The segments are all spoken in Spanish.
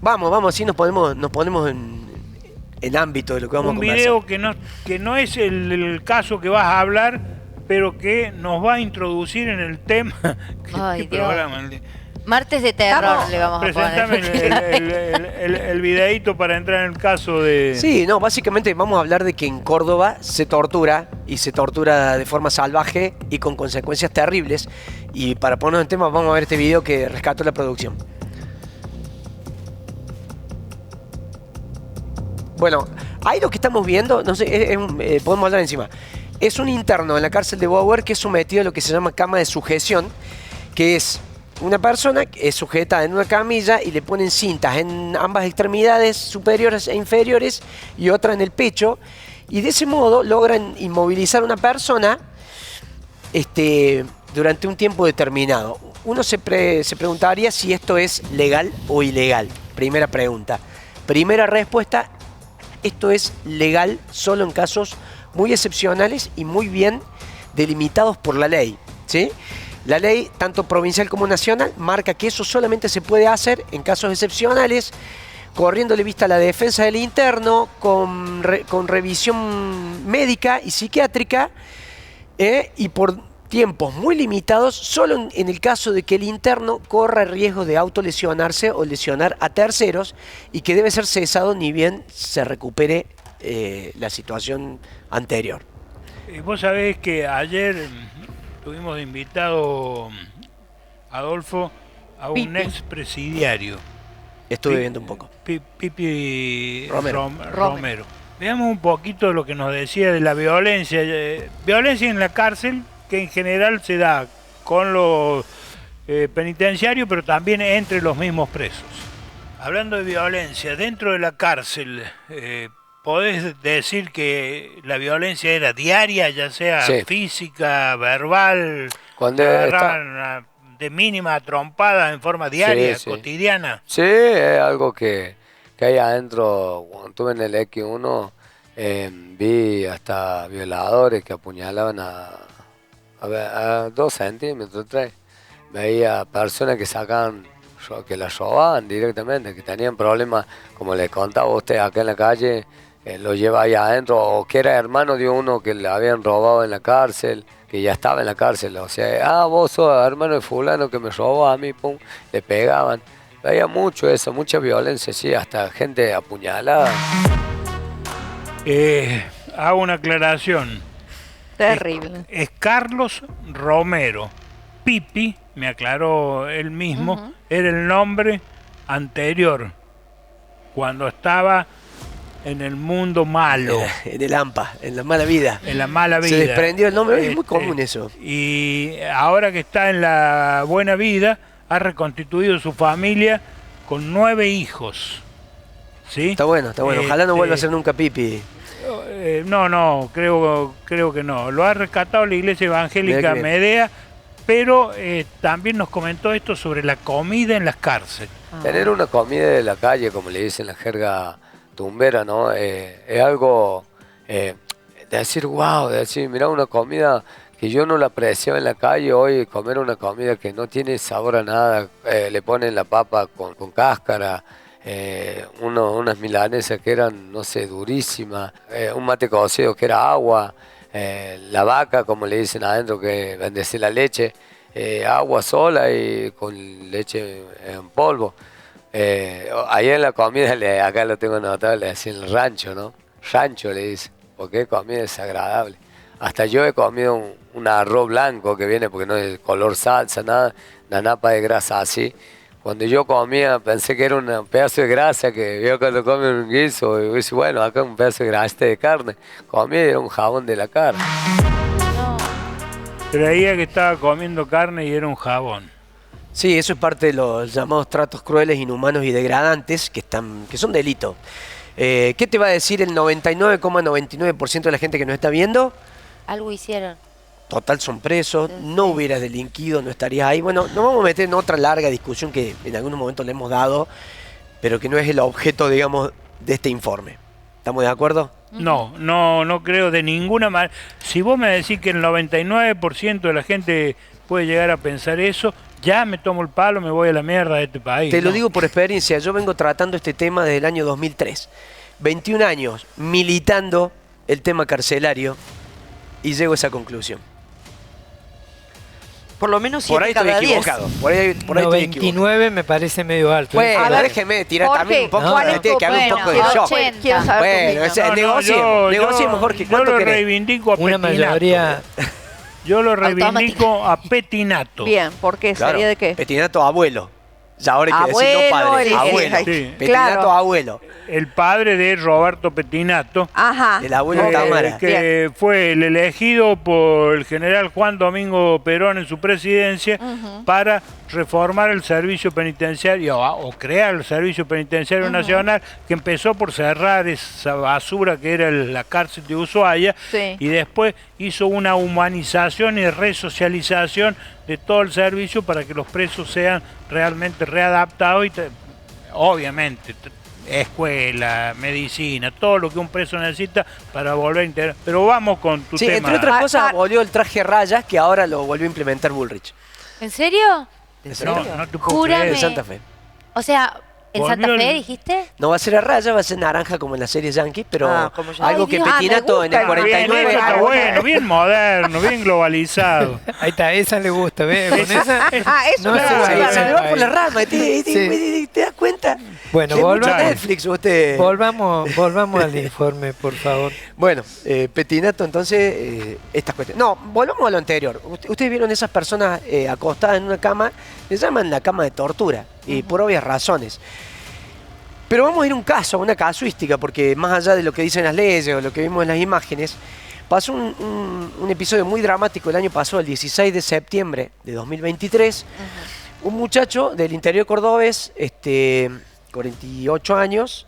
Vamos, así nos ponemos en ámbito de lo que vamos a Un conversar. video que no es el caso que vas a hablar, pero que nos va a introducir en el tema. Ay, ¿Qué Dios. programa? Martes de terror le vamos a Presentame poner. el videíto para entrar en el caso de... Sí, no, básicamente vamos a hablar de que en Córdoba se tortura y se tortura de forma salvaje y con consecuencias terribles. Y para ponernos en tema vamos a ver este video que rescató la producción. Bueno, ahí lo que estamos viendo, no sé, podemos hablar encima. Es un interno en la cárcel de Bower que es sometido a lo que se llama cama de sujeción, que es una persona que es sujetada en una camilla y le ponen cintas en ambas extremidades superiores e inferiores y otra en el pecho. Y de ese modo logran inmovilizar a una persona durante un tiempo determinado. Uno se preguntaría si esto es legal o ilegal. Primera pregunta. Primera respuesta. Esto es legal solo en casos muy excepcionales y muy bien delimitados por la ley, ¿sí? La ley, tanto provincial como nacional, marca que eso solamente se puede hacer en casos excepcionales, corriéndole vista a la defensa del interno, con revisión médica y psiquiátrica, y por tiempos muy limitados, solo en el caso de que el interno corra el riesgo de autolesionarse o lesionar a terceros y que debe ser cesado ni bien se recupere la situación anterior. Vos sabés que ayer tuvimos de invitado, Adolfo, a un Pipi. expresidiario. Estuve viendo un poco. Pipi Romero. Romero. Veamos un poquito lo que nos decía de la violencia. Violencia en la cárcel, que en general se da con los penitenciarios, pero también entre los mismos presos. Hablando de violencia, dentro de la cárcel, ¿podés decir que la violencia era diaria, ya sea Sí. física, verbal, Cuando agarraban de mínima trompada en forma diaria, Sí. cotidiana? Sí, es algo que hay adentro. Cuando estuve en el X1, vi hasta violadores que apuñalaban a 2 centímetros, 3. Veía personas que que las robaban directamente, que tenían problemas, como les contaba a usted acá en la calle, lo lleva ahí adentro, o que era hermano de uno que le habían robado en la cárcel, que ya estaba en la cárcel, o sea, vos sos hermano de fulano que me robó a mí, pum, le pegaban. Veía mucho eso, mucha violencia, sí, hasta gente apuñalada. Hago una aclaración. Terrible. Es Carlos Romero. Pipi, me aclaró él mismo, era el nombre anterior, cuando estaba en el mundo malo, En el AMPA, en la mala vida. en la mala vida. Se desprendió el nombre, es muy común eso. Y ahora que está en la buena vida, ha reconstituido su familia con 9 hijos. ¿Sí? Está bueno. Ojalá no vuelva a ser nunca Pipi. No, creo que no. Lo ha rescatado la Iglesia Evangélica Mirá qué bien. Medea, pero también nos comentó esto sobre la comida en las cárceles. Tener una comida de la calle, como le dicen la jerga tumbera, ¿no? Es algo de decir, wow, de decir, mirá, una comida que yo no la apreciaba en la calle, hoy comer una comida que no tiene sabor a nada, le ponen la papa con cáscara, unas milanesas que eran, no sé, durísimas, un mate cocido que era agua, la vaca, como le dicen adentro, que bendece la leche, agua sola y con leche en polvo. Ahí en la comida, acá lo tengo anotado, le decían el rancho, ¿no? Rancho le dicen, porque es comida desagradable. Hasta yo he comido un arroz blanco que viene porque no es color salsa, nada, una napa de grasa así. Cuando yo comía pensé que era un pedazo de grasa, que yo cuando come un guiso, y dice, bueno, acá un pedazo de grasa de carne. Comía y era un jabón de la carne. Creía que estaba comiendo carne y era un jabón. Sí, eso es parte de los llamados tratos crueles, inhumanos y degradantes que son delito. ¿Qué te va a decir el 99,99% de la gente que nos está viendo? Algo hicieron. Total, son presos, no hubieras delinquido, no estarías ahí. Bueno, nos vamos a meter en otra larga discusión que en algunos momentos le hemos dado, pero que no es el objeto, digamos, de este informe. ¿Estamos de acuerdo? No creo de ninguna manera. Si vos me decís que el 99% de la gente puede llegar a pensar eso, ya me tomo el palo, me voy a la mierda de este país. Te lo ¿no? digo por experiencia, yo vengo tratando este tema desde el año 2003. 21 años militando el tema carcelario y llego a esa conclusión. Por lo menos Por 7 ahí estoy cada 10. equivocado. Por ahí estoy equivocado. 29 me parece medio alto. Bueno, A ver, déjeme tirar Jorge, también un poco. ¿cuál no, es tiene que haber un tu- poco de bueno, shock. 80? Quiero saber tu Bueno, opinión. ese- negociemos, negociemos, Jorge. Yo ¿Cuánto lo querés? reivindico a Una Petinato. mayoría. Yo lo reivindico a Petinato. Bien, ¿por qué? Claro, ¿Sería de qué? Petinato abuelo. Ya ahora hay que decir Abuelo, no padre, el- abuelo. Sí. Petinato Claro. abuelo. El padre de Roberto Petinato. Ajá. El abuelo de Tamara. Que fue el elegido por el general Juan Domingo Perón en su presidencia para reformar el servicio penitenciario o crear el servicio penitenciario nacional, que empezó por cerrar esa basura que era la cárcel de Ushuaia, Sí. y después hizo una humanización y resocialización de todo el servicio para que los presos sean realmente readaptados y obviamente escuela, medicina, todo lo que un preso necesita para volver a integrar. Pero vamos con tu Sí, tema. entre otras cosas, Ah, abolió el traje rayas que ahora lo volvió a implementar Bullrich. ¿En serio? ¿En No, serio? no te puedo Júrame. De creer. Santa Fe. O sea, ¿en Volvió Santa el- Fe dijiste? No va a ser a raya, va a ser naranja como en las series Yankee, pero Ah, como ya. algo Ay, que Dios. Petinato Ah, en me el gusta. Bien, 49... eso está Ah, bueno, bien moderno, bien globalizado. Ahí está, esa le gusta, ¿ves? Con esa. Eso No me se gusta. va a Se ir. le va por la rama, ¿te das cuenta? Bueno, Que mucho volvamos. Netflix usted. Volvamos al informe, por favor. Bueno, Petinato, entonces, estas cuestiones. No, volvamos a lo anterior. Ustedes vieron esas personas acostadas en una cama, les llaman la cama de tortura, y por obvias razones. Pero vamos a ir a un caso, a una casuística, porque más allá de lo que dicen las leyes o lo que vimos en las imágenes, pasó un episodio muy dramático el año pasado, el 16 de septiembre de 2023. Un muchacho del interior cordobés, 48 años,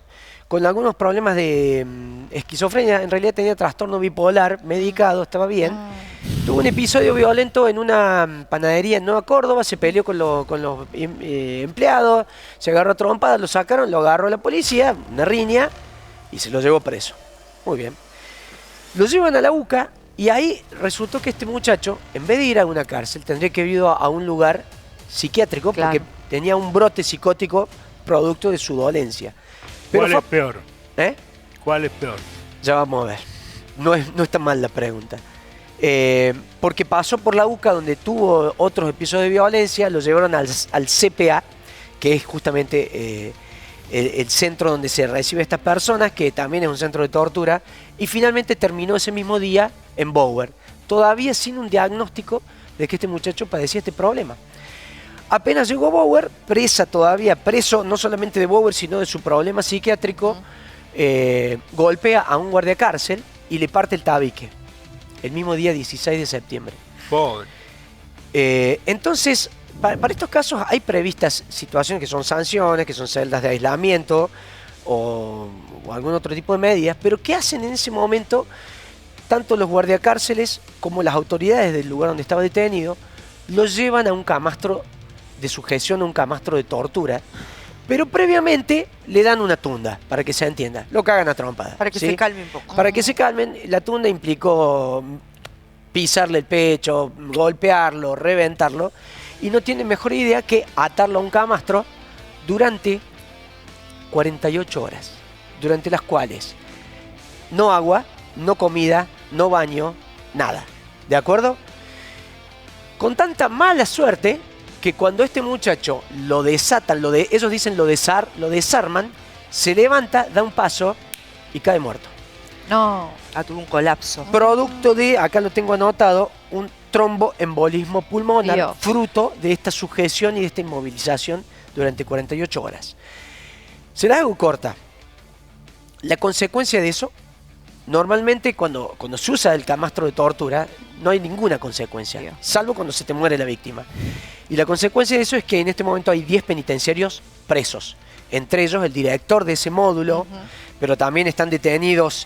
con algunos problemas de esquizofrenia, en realidad tenía trastorno bipolar, medicado, estaba bien. Tuvo un episodio violento en una panadería en Nueva Córdoba, se peleó con los empleados, se agarró a trompadas, lo sacaron, lo agarró la policía, una riña, y se lo llevó preso. Muy bien. Lo llevan a la UCA y ahí resultó que este muchacho, en vez de ir a una cárcel, tendría que ir a un lugar psiquiátrico Claro. porque tenía un brote psicótico producto de su dolencia. Pero ¿Cuál es peor? ¿Eh? ¿Cuál es peor? Ya vamos a ver. No es tan mal la pregunta. Porque pasó por la UCA donde tuvo otros episodios de violencia, lo llevaron al CPA, que es justamente el centro donde se recibe a estas personas, que también es un centro de tortura, y finalmente terminó ese mismo día en Bower, todavía sin un diagnóstico de que este muchacho padecía este problema. Apenas llegó a Bower, preso no solamente de Bower, sino de su problema psiquiátrico, golpea a un guardia cárcel y le parte el tabique, el mismo día 16 de septiembre. Pobre. Entonces, para estos casos hay previstas situaciones que son sanciones, que son celdas de aislamiento o algún otro tipo de medidas, pero ¿qué hacen en ese momento tanto los guardiacárceles como las autoridades del lugar donde estaba detenido? Lo llevan a un camastro de sujeción, a un camastro de tortura, pero previamente le dan una tunda, para que se entienda, lo cagan a trompadas. Para que ¿sí? se calme un poco. Para que se calmen, la tunda implicó pisarle el pecho, golpearlo, reventarlo, y no tiene mejor idea que atarlo a un camastro durante 48 horas, durante las cuales no agua, no comida, no baño, nada. ¿De acuerdo? Con tanta mala suerte que cuando este muchacho lo desatan, ellos dicen lo desarman, se levanta, da un paso y cae muerto. No, tuvo un colapso. Producto de, acá lo tengo anotado, un tromboembolismo pulmonar, Dios. fruto de esta sujeción y de esta inmovilización durante 48 horas. Se la hago corta. La consecuencia de eso, normalmente cuando se usa el camastro de tortura, no hay ninguna consecuencia, Dios. salvo cuando se te muere la víctima. Y la consecuencia de eso es que en este momento hay 10 penitenciarios presos, entre ellos el director de ese módulo, pero también están detenidos,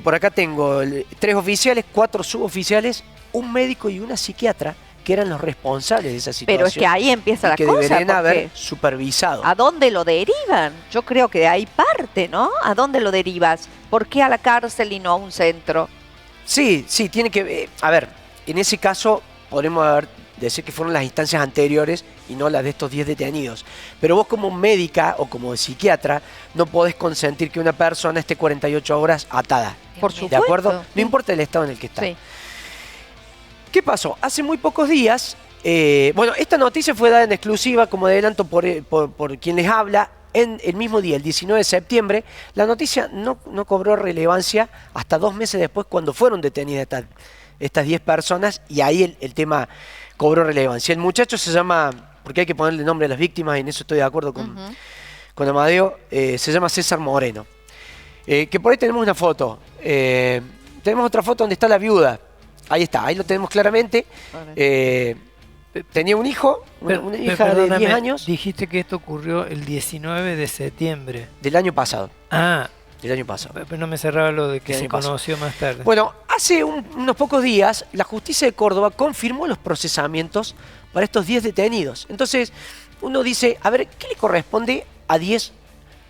por acá tengo 3 oficiales, 4 suboficiales, un médico y una psiquiatra, que eran los responsables de esa situación. Pero es que ahí empieza y la que cosa. deberían haber porque supervisado. ¿a dónde lo derivan? Yo creo que de ahí parte, ¿no? ¿A dónde lo derivas? ¿Por qué a la cárcel y no a un centro? Sí, tiene que... a ver, en ese caso podremos haber decir que fueron las instancias anteriores y no las de estos 10 detenidos. Pero vos como médica o como psiquiatra no podés consentir que una persona esté 48 horas atada. Por ¿De supuesto. acuerdo? No importa el estado en el que está. Sí. ¿Qué pasó? Hace muy pocos días, bueno, esta noticia fue dada en exclusiva, como adelanto, por quien les habla, en el mismo día, el 19 de septiembre. La noticia no cobró relevancia hasta 2 meses después, cuando fueron detenidas estas 10 personas, y ahí el tema cobró relevancia. El muchacho se llama, porque hay que ponerle nombre a las víctimas, y en eso estoy de acuerdo con Amadeo, se llama César Moreno. Que por ahí tenemos una foto. Tenemos otra foto donde está la viuda. Ahí está, ahí lo tenemos claramente. Tenía un hijo, una hija de Perdóname, 10 años. Dijiste que esto ocurrió el 19 de septiembre. Del año pasado. Ah, Del año pasado. pero no me cerraba lo de que Del se año pasado. conoció más tarde. Bueno, hace unos pocos días, la justicia de Córdoba confirmó los procesamientos para estos 10 detenidos. Entonces, uno dice, a ver, ¿qué le corresponde a 10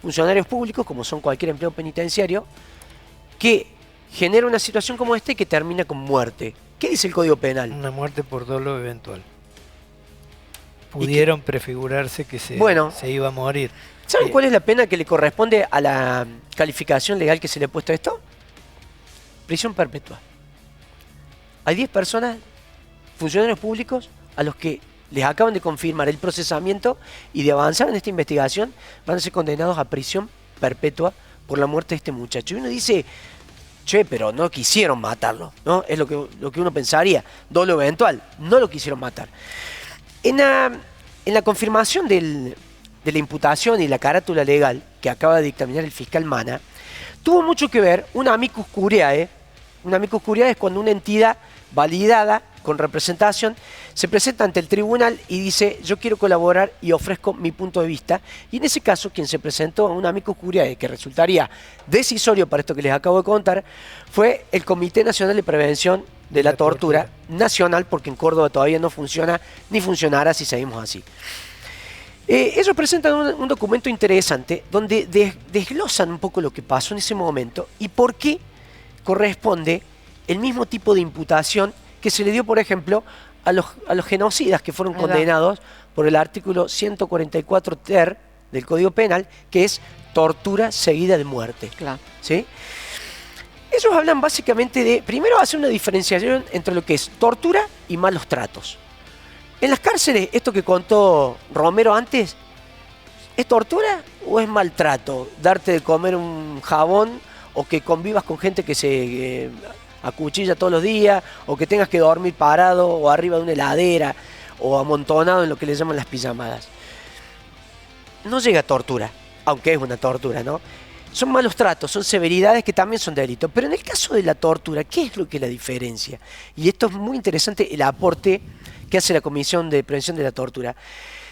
funcionarios públicos, como son cualquier empleo penitenciario, que genera una situación como esta y que termina con muerte? ¿Qué dice el Código Penal? Una muerte por dolo eventual. Pudieron prefigurarse que se iba a morir. ¿Saben cuál es la pena que le corresponde a la calificación legal que se le ha puesto a esto? Prisión perpetua. Hay 10 personas, funcionarios públicos, a los que les acaban de confirmar el procesamiento y de avanzar en esta investigación, van a ser condenados a prisión perpetua por la muerte de este muchacho. Y uno dice, che, pero no quisieron matarlo, ¿no? Es lo que uno pensaría, dolo eventual, no lo quisieron matar. En la confirmación de la imputación y la carátula legal que acaba de dictaminar el fiscal Mana, tuvo mucho que ver un amicus curiae. Un amicus curiae es cuando una entidad validada con representación se presenta ante el tribunal y dice, yo quiero colaborar y ofrezco mi punto de vista. Y en ese caso, quien se presentó a un amicus curiae que resultaría decisorio para esto que les acabo de contar, fue el Comité Nacional de Prevención de la Tortura Nacional, porque en Córdoba todavía no funciona ni funcionará si seguimos así. Ellos presentan un documento interesante donde desglosan un poco lo que pasó en ese momento y por qué corresponde el mismo tipo de imputación que se le dio, por ejemplo, a los genocidas que fueron condenados por el artículo 144 ter del Código Penal, que es tortura seguida de muerte. Claro. ¿Sí? Ellos hablan básicamente de, primero hace una diferenciación entre lo que es tortura y malos tratos. En las cárceles, esto que contó Romero antes, ¿es tortura o es maltrato? Darte de comer un jabón o que convivas con gente que se acuchilla todos los días o que tengas que dormir parado o arriba de una heladera o amontonado en lo que le llaman las pijamadas. No llega a tortura, aunque es una tortura, ¿no? Son malos tratos, son severidades que también son delitos. Pero en el caso de la tortura, ¿qué es lo que la diferencia? Y esto es muy interesante, el aporte que hace la Comisión de Prevención de la Tortura.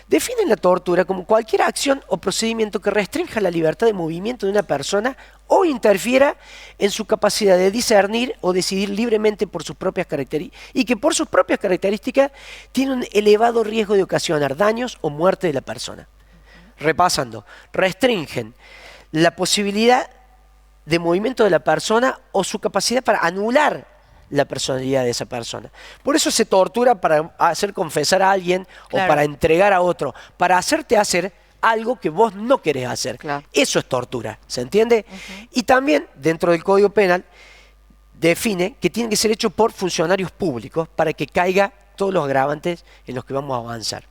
Definen la tortura como cualquier acción o procedimiento que restrinja la libertad de movimiento de una persona o interfiera en su capacidad de discernir o decidir libremente por sus propias características y que por sus propias características tiene un elevado riesgo de ocasionar daños o muerte de la persona. Repasando, restringen la posibilidad de movimiento de la persona o su capacidad para anular la personalidad de esa persona. Por eso se tortura para hacer confesar a alguien o para entregar a otro, para hacerte hacer algo que vos no querés hacer. Claro. Eso es tortura, ¿se entiende? Y también, dentro del Código Penal, define que tiene que ser hecho por funcionarios públicos para que caiga todos los agravantes en los que vamos a avanzar.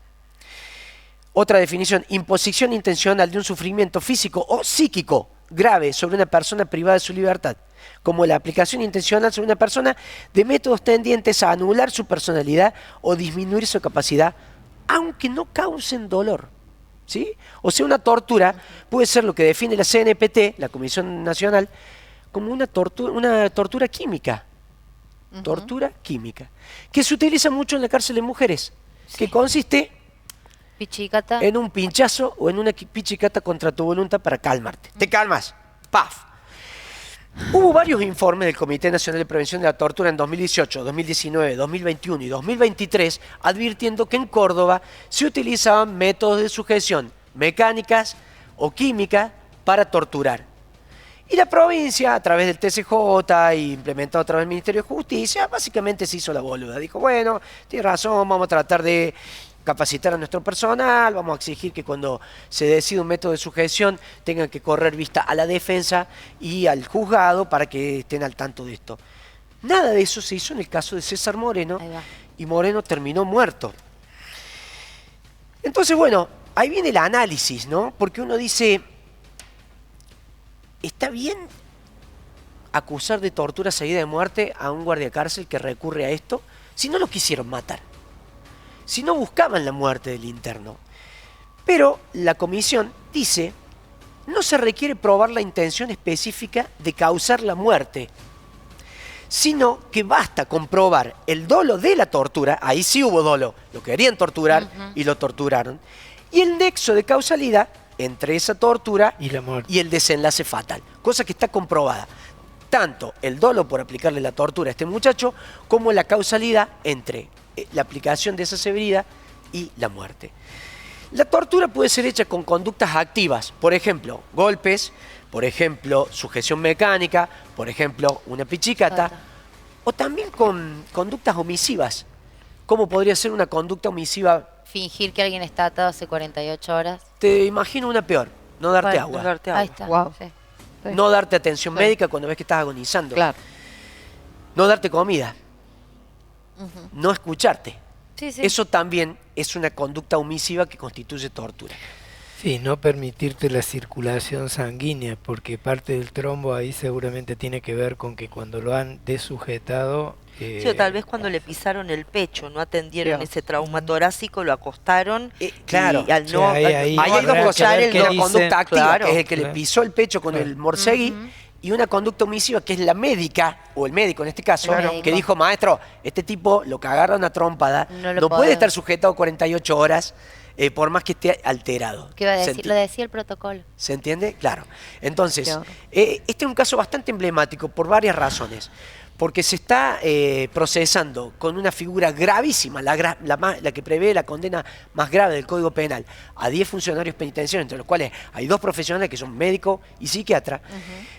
Otra definición, imposición intencional de un sufrimiento físico o psíquico grave sobre una persona privada de su libertad, como la aplicación intencional sobre una persona de métodos tendientes a anular su personalidad o disminuir su capacidad, aunque no causen dolor. ¿Sí? O sea, una tortura puede ser lo que define la CNPT, la Comisión Nacional, como una tortura química. Tortura química. Que se utiliza mucho en la cárcel de mujeres, que consiste Pichicata. en un pinchazo o en una pichicata contra tu voluntad para calmarte. Te calmas. ¡Paf! Hubo varios informes del Comité Nacional de Prevención de la Tortura en 2018, 2019, 2021 y 2023 advirtiendo que en Córdoba se utilizaban métodos de sujeción mecánicas o químicas para torturar. Y la provincia, a través del TCJ y implementado a través del Ministerio de Justicia, básicamente se hizo la boluda. Dijo, bueno, tiene razón, vamos a tratar de capacitar a nuestro personal, vamos a exigir que cuando se decida un método de sujeción tengan que correr vista a la defensa y al juzgado para que estén al tanto de esto. Nada de eso se hizo en el caso de César Moreno Ahí va. y Moreno terminó muerto. Entonces, bueno, ahí viene el análisis, ¿no? Porque uno dice, ¿está bien acusar de tortura seguida de muerte a un guardiacárcel que recurre a esto si no lo quisieron matar? Si no buscaban la muerte del interno. Pero la comisión dice, no se requiere probar la intención específica de causar la muerte, sino que basta comprobar el dolo de la tortura, ahí sí hubo dolo, lo querían torturar y lo torturaron, y el nexo de causalidad entre esa tortura Y la muerte. y el desenlace fatal, cosa que está comprobada. Tanto el dolo por aplicarle la tortura a este muchacho, como la causalidad entre la aplicación de esa severidad y la muerte. La tortura puede ser hecha con conductas activas, por ejemplo, golpes, por ejemplo, sujeción mecánica, por ejemplo, una pichicata, o también con conductas omisivas. ¿Cómo podría ser una conducta omisiva? Fingir que alguien está atado hace 48 horas. Te imagino una peor, no darte Bueno, agua, no darte Ahí agua. está. Guau. sí. Sí. no darte atención Sí. médica cuando ves que estás agonizando, Claro. no darte comida, Ujú. no escucharte. Sí, sí. Eso también es una conducta omisiva que constituye tortura. Sí, no permitirte la circulación sanguínea, porque parte del trombo ahí seguramente tiene que ver con que cuando lo han desujetado... Sí, o tal vez cuando le pisaron el pecho, no atendieron Dios. ese trauma torácico, lo acostaron. Claro. Y al Sí, no, ahí- al ahí no Ahí hay dos habrá que cosas, ver el qué una dice. conducta activa, Claro. que es el que le Claro. pisó el pecho con Claro. el Morcegui, Ujú. y una conducta omisiva, que es la médica, o el médico en este caso, Claro. que dijo, maestro, este tipo lo que agarra una trompada, No lo no puede podemos. estar sujetado 48 horas, por más que esté alterado. ¿Qué iba a ¿Se decir? Lo decía el protocolo. ¿Se entiende? Claro. Entonces, Qué horror. este es un caso bastante emblemático por varias razones. Porque se está procesando con una figura gravísima, la que prevé la condena más grave del Código Penal, a 10 funcionarios penitenciarios, entre los cuales hay 2 profesionales que son médico y psiquiatra,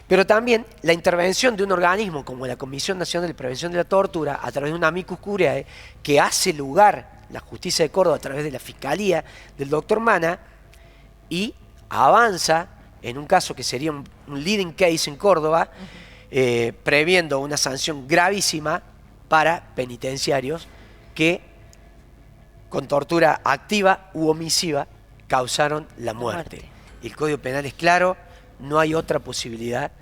pero también la intervención de un organismo como la Comisión Nacional de Prevención de la Tortura, a través de un amicus curiae, que hace lugar la justicia de Córdoba a través de la Fiscalía del doctor Mana, y avanza en un caso que sería un leading case en Córdoba, previendo una sanción gravísima para penitenciarios que con tortura activa u omisiva causaron la muerte. muerte. El Código Penal es claro, no hay otra posibilidad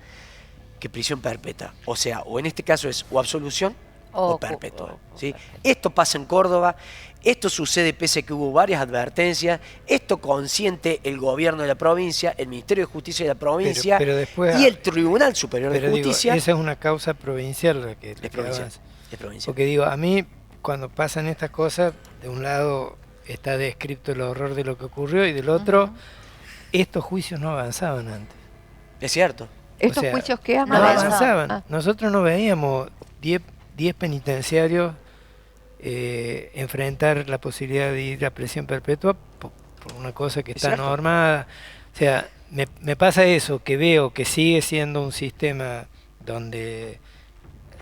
que prisión perpetua. O sea, o en este caso es o absolución o perpetua. ¿Sí? Esto pasa en Córdoba, esto sucede pese a que hubo varias advertencias, esto consiente el gobierno de la provincia, el Ministerio de Justicia de la provincia pero después- y el Tribunal Superior de Pero digo, Justicia esa es una causa provincial la que de provincia. avanza. De provincia. Porque digo, a mí cuando pasan estas cosas, de un lado está descrito el horror de lo que ocurrió y del otro, estos juicios no avanzaban antes. Es cierto. ¿Estos sea, juicios que han No avanzaban. avanzaban. Ah. Nosotros no veíamos 10 penitenciarios enfrentar la posibilidad de ir a prisión perpetua por una cosa que Es está cierto. normada. O sea, me pasa eso, que veo que sigue siendo un sistema donde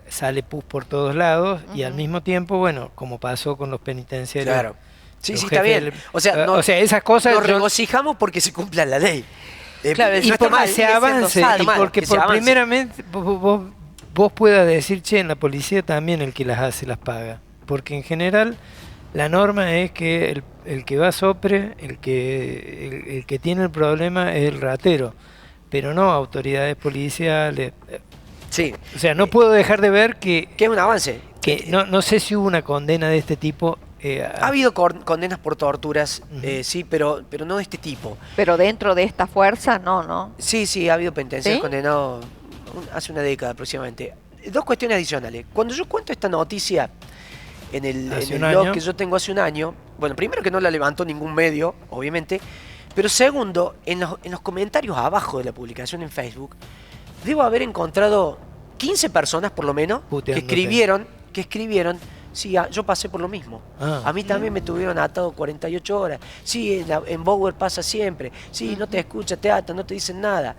sale pus por todos lados y al mismo tiempo, bueno, como pasó con los penitenciarios. Claro. Sí, los sí, está jefes bien. del- O sea, no, esas cosas nos yo- regocijamos porque se cumpla la ley. Claro, no y está porque mal, se sigue siendo avance, sádico. y mal porque que se por avance. primeramente vos puedas decir, che, en la policía también el que las hace las paga. Porque en general la norma es que el que va sopre, el que tiene el problema es el ratero, pero no autoridades policiales. Sí, O sea, no puedo dejar de ver que es un avance. que no sé si hubo una condena de este tipo. Ha habido condenas por torturas, Ujú. sí, pero no de este tipo. Pero dentro de esta fuerza, no. Sí, sí, ha habido penitenciarios ¿Sí? condenados hace una década aproximadamente. 2 cuestiones adicionales. Cuando yo cuento esta noticia en el Hace un blog año. que yo tengo hace un año, bueno, primero que no la levantó ningún medio, obviamente, pero segundo, en los comentarios abajo de la publicación en Facebook, debo haber encontrado 15 personas por lo menos que Puteándote. escribieron Sí, yo pasé por lo mismo. Ah. A mí también me tuvieron atado 48 horas. Sí, en Bower pasa siempre. Sí, no te escucha, te atan, no te dicen nada.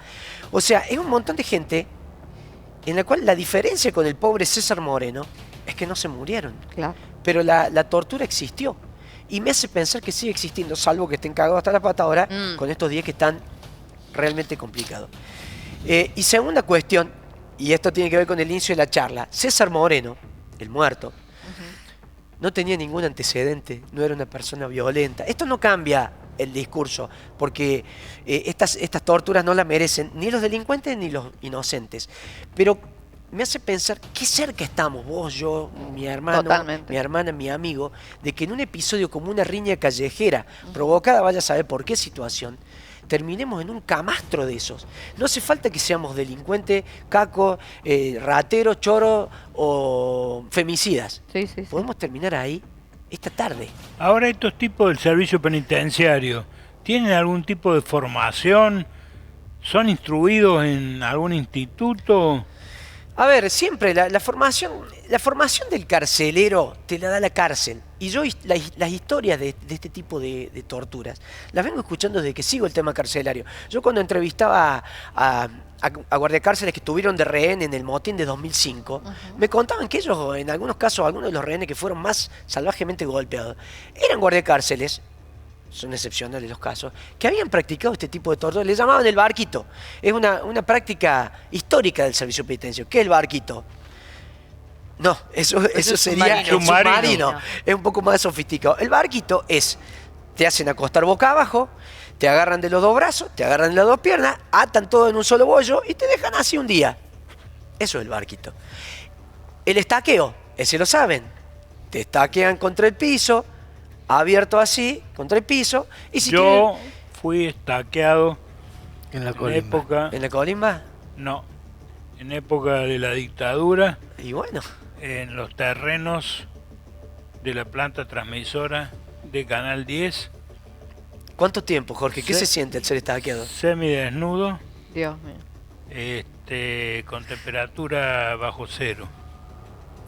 O sea, es un montón de gente en la cual la diferencia con el pobre César Moreno es que no se murieron. Claro. Pero la tortura existió. Y me hace pensar que sigue existiendo, salvo que estén cagados hasta la pata ahora, con estos días que están realmente complicados. Y segunda cuestión, y esto tiene que ver con el inicio de la charla, César Moreno, el muerto, no tenía ningún antecedente, no era una persona violenta. Esto no cambia el discurso, porque estas torturas no las merecen ni los delincuentes ni los inocentes. Pero me hace pensar qué cerca estamos, vos, yo, mi hermano, Totalmente. mi hermana, mi amigo, de que en un episodio como una riña callejera, provocada, vaya a saber por qué situación, terminemos en un camastro de esos. No hace falta que seamos delincuentes, cacos, rateros, choros o femicidas. Sí, sí, sí. Podemos terminar ahí esta tarde. Ahora estos tipos del servicio penitenciario, ¿tienen algún tipo de formación? ¿Son instruidos en algún instituto? A ver, siempre la formación del carcelero te la da la cárcel. Y yo las historias de este tipo de torturas las vengo escuchando desde que sigo el tema carcelario. Yo cuando entrevistaba a guardiacárceles que estuvieron de rehén en el motín de 2005, me contaban que ellos, en algunos casos, algunos de los rehenes que fueron más salvajemente golpeados, eran guardiacárceles, son excepcionales los casos, que habían practicado este tipo de tortura. Le llamaban el barquito. Es una práctica histórica del servicio penitenciario. ¿Qué es el barquito? No, eso sería el submarino. Es un poco más sofisticado. El barquito es, te hacen acostar boca abajo, te agarran de los dos brazos, te agarran de las dos piernas, atan todo en un solo bollo y te dejan así un día. Eso es el barquito. El estaqueo, ese lo saben. Te estaquean contra el piso, abierto así, contra el piso. Y si Yo fui estaqueado En la en colimba. época... ¿En la colimba? No, en época de la dictadura, Y bueno, en los terrenos de la planta transmisora de Canal 10, ¿cuánto tiempo, Jorge? ¿Qué Sí. se siente el ser estaqueado? semidesnudo, Dios mío. con temperatura bajo cero.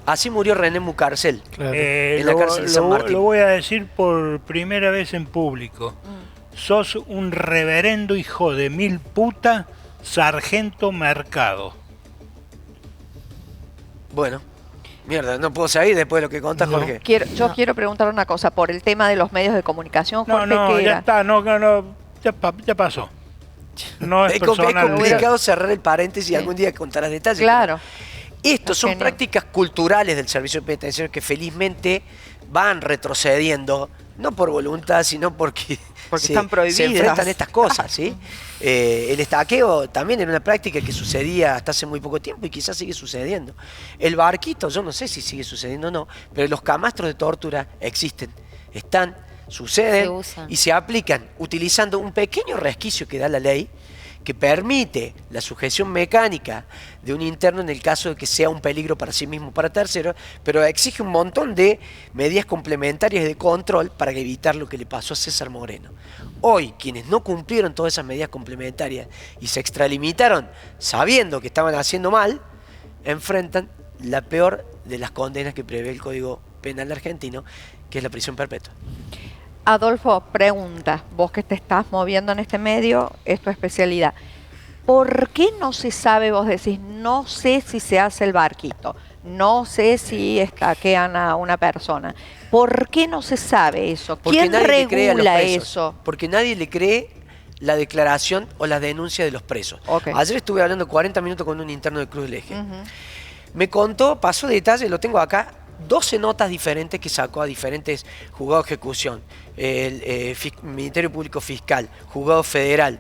Así murió René Mucarcel. Claro. En la cárcel de San Martín. Lo voy a decir por primera vez en público. Sos un reverendo hijo de mil puta, sargento Mercado. Bueno, mierda, no puedo seguir después de lo que contás, No. Jorge. Yo quiero preguntar una cosa, por el tema de los medios de comunicación, Jorge, No, ¿qué ya era? está, ya pasó. No es Es personal. complicado cerrar el paréntesis y Sí. algún día contarás detalles. Claro. Estos son Genial. prácticas culturales del servicio penitenciario que felizmente van retrocediendo, no por voluntad, sino porque están prohibidas. se enfrentan estas cosas, ¿sí? El estaqueo también era una práctica que sucedía hasta hace muy poco tiempo y quizás sigue sucediendo. El barquito, yo no sé si sigue sucediendo o no, pero los camastros de tortura existen, están, suceden Se usan. y se aplican utilizando un pequeño resquicio que da la ley, que permite la sujeción mecánica de un interno en el caso de que sea un peligro para sí mismo o para terceros, pero exige un montón de medidas complementarias de control para evitar lo que le pasó a César Moreno. Hoy, quienes no cumplieron todas esas medidas complementarias y se extralimitaron sabiendo que estaban haciendo mal, enfrentan la peor de las condenas que prevé el Código Penal argentino, que es la prisión perpetua. Adolfo, pregunta, vos que te estás moviendo en este medio, es tu especialidad. ¿Por qué no se sabe, vos decís, no sé si se hace el barquito, no sé si estaquean a una persona? ¿Por qué no se sabe eso? Porque ¿Quién nadie le cree a los regula presos. eso? Porque nadie le cree la declaración o la denuncia de los presos. Ok. Ayer estuve hablando 40 minutos con un interno de Cruz del Eje. Ujú. Me contó, pasó detalle, lo tengo acá, 12 notas diferentes que sacó a diferentes juzgados de ejecución, el Ministerio Público Fiscal, juzgado federal.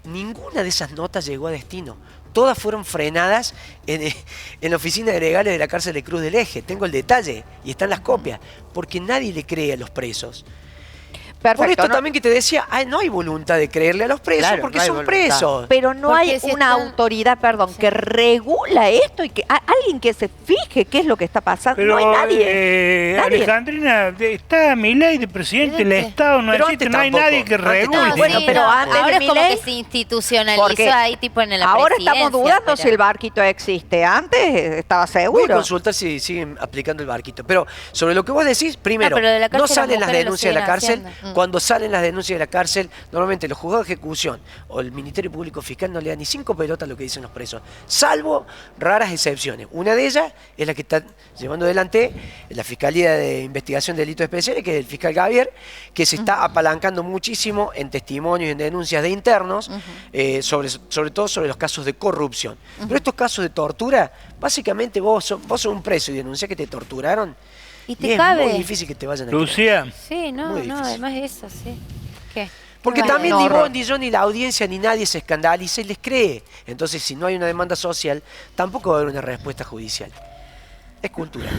Ninguna de esas notas llegó a destino. Todas fueron frenadas en la oficina de legales de la cárcel de Cruz del Eje. Tengo el detalle y están las copias, porque nadie le cree a los presos. Perfecto, Por esto ¿no? también que te decía, no hay voluntad de creerle a los presos Claro, porque no hay son voluntad. presos. Pero no Porque hay si una están- autoridad, perdón, que regula esto y que alguien que se fije qué es lo que está pasando. Pero, no hay nadie. Nadie. Alejandrina, está Milei de presidente del Pero Estado, no pero existe, antes no hay tampoco, nadie que antes regule. tampoco. Bueno, sí, pero no, antes de ahora es como Milei- que se institucionalizó Porque ahí, tipo en la ahora presidencia. estamos dudando si pero- el barquito existe. Antes estaba Voy a seguro. consultar si siguen aplicando el barquito. Pero sobre lo que vos decís, primero, pero de la no cárcel salen las las mujeres lo denuncias de la siguen cárcel. haciendo. Cuando salen las denuncias de la cárcel, normalmente los juzgados de ejecución o el Ministerio Público Fiscal no le dan ni 5 pelotas a lo que dicen los presos, salvo raras excepciones. Una de ellas es la que está llevando adelante la Fiscalía de Investigación de Delitos Especiales, que es el fiscal Gavier, que se está apalancando muchísimo en testimonios y en denuncias de internos, sobre todo sobre los casos de corrupción. Pero estos casos de tortura, básicamente vos sos un preso y denunciás que te torturaron. Y te es cabe. muy difícil que te vayan a creer. Lucía, Sí, no, Muy no, difícil. además eso, sí. ¿Qué? Porque Bueno, también no, ni vos, Ron. ni yo, ni la audiencia, ni nadie se escandaliza y les cree. Entonces, si no hay una demanda social, tampoco va a haber una respuesta judicial. Es cultura.